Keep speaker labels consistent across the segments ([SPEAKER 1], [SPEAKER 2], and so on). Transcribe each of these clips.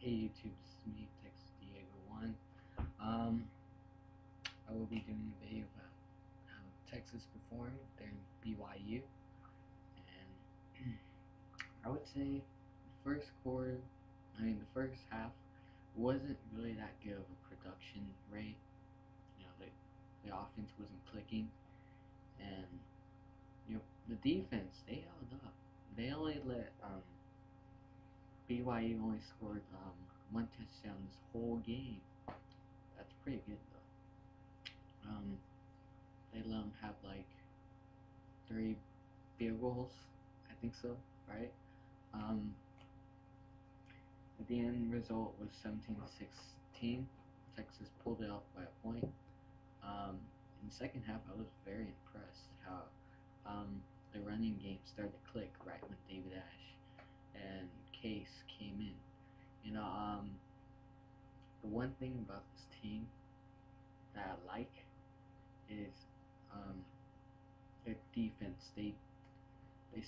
[SPEAKER 1] Hey YouTube, this is me, Texas17. I will be doing a video about how Texas performed during BYU, and I would say the first half wasn't really that good of a production rate. The offense wasn't clicking, and the defense, they held up. They only let BYU only scored one touchdown this whole game. That's pretty good though. They let them have like 3 field goals, I think so, right? The end result was 17-16. Texas pulled it off by a point. In the second half, I was very impressed how the running game started to click right when David Ash and Case came in. The one thing about this team that I like is their defense. They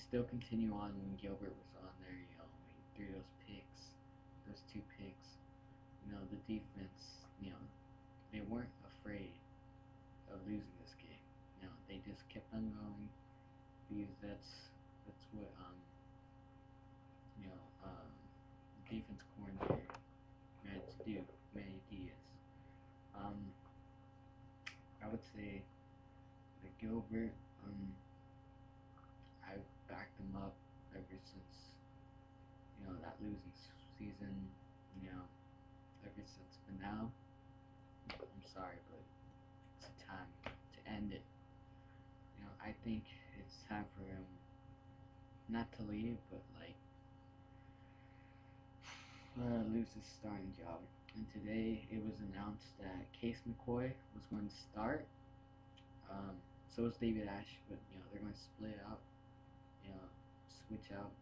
[SPEAKER 1] still continue on when Gilbert was on there. He threw those 2 picks. The defense. They weren't afraid of losing this game. They just kept on going because that's what defense coordinator meant to do. Manny Diaz. I would say that Gilbert. I backed him up ever since that losing season. Ever since. But now, I'm sorry, but it's time to end it. I think it's time for him not to leave, but lose his starting job. And today it was announced that Case McCoy was going to start. So is David Ash, but they're going to split out, switch out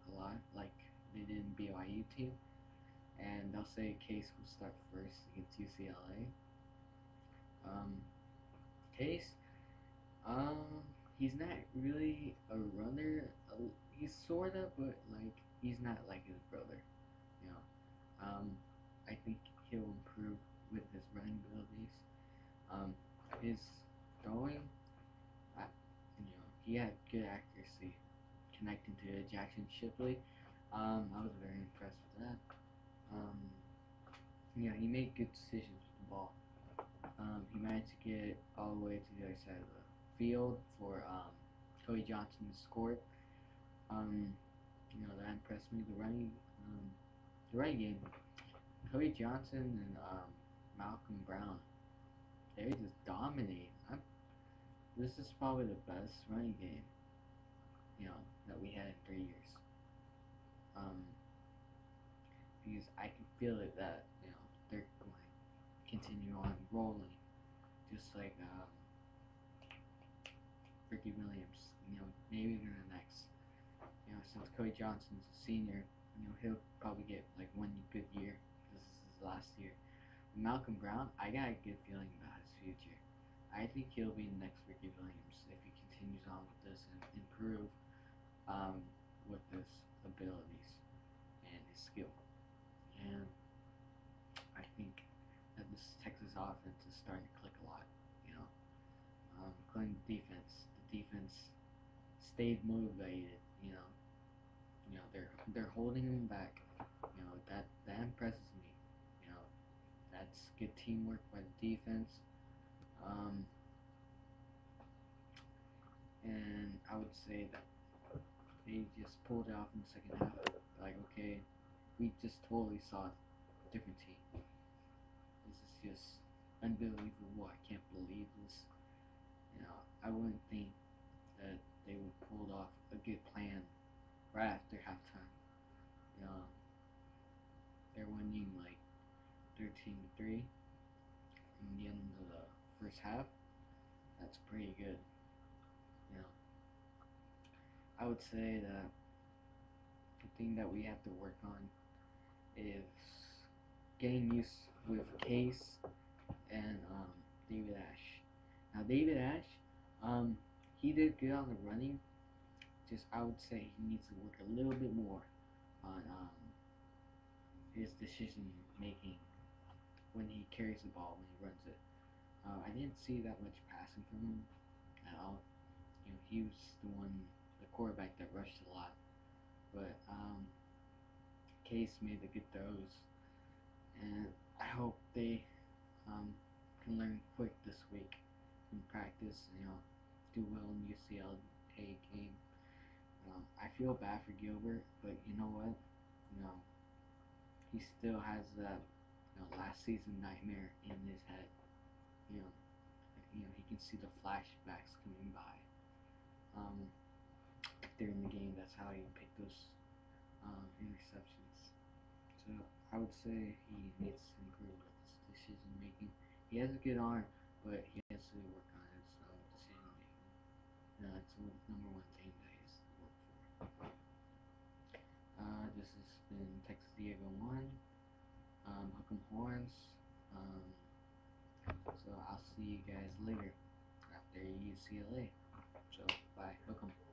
[SPEAKER 1] a lot like they did in BYU team, and they'll say Case will start first against UCLA. Case, he's not really a runner. He's sorta, but he's not like his brother. You know, I think he'll improve with his running abilities. His throwing, he had good accuracy connecting to Jackson Shipley. I was very impressed with that. He made good decisions with the ball. He managed to get all the way to the other side of the field for Cody Johnson to score. That impressed me. The running game. Cody Johnson and Malcolm Brown, they just dominate. This is probably the best running game, that we had in 3 years. Because I can feel it that they're going to continue on rolling, just like Ricky Williams. Maybe in the next, since Cody Johnson's a senior, he'll probably get like 1 good year. This is his last year. Malcolm Brown, I got a good feeling about his future. I think he'll be the next Ricky Williams if he continues on with this and improve with his abilities and his skill. And I think that this Texas offense is starting to click a lot. Including the defense. The defense stayed motivated. They're holding him back. That impresses me. That's good teamwork by the defense. And I would say that they just pulled it off in the second half. Okay, we just totally saw a different team. This is just unbelievable. I can't believe this. I wouldn't think that they would pull off a good plan right after halftime. They're winning 13-3 in the end of the first half. That's pretty good. I would say that the thing that we have to work on is getting used with Case and David Ash. Now David Ash, he did good on the running. Just I would say he needs to work a little bit more on his decision making when he carries the ball, when he runs it. I didn't see that much passing from him at all. He was the quarterback that rushed a lot. But Case made the good throws, and I hope they can learn quick this week in practice. Do well in UCLA game. I feel bad for Gilbert, but you know what? He still has that last season nightmare in his head. You know, he can see the flashbacks coming by during the game. That's how he picked those interceptions. So I would say he needs to improve with his decision making. He has a good arm, but he has to work on his decision making. That's the number one thing that he has to work for. This has been Texas Diego 1. Hook 'em horns. So I'll see you guys later after UCLA. So bye. Hook 'em.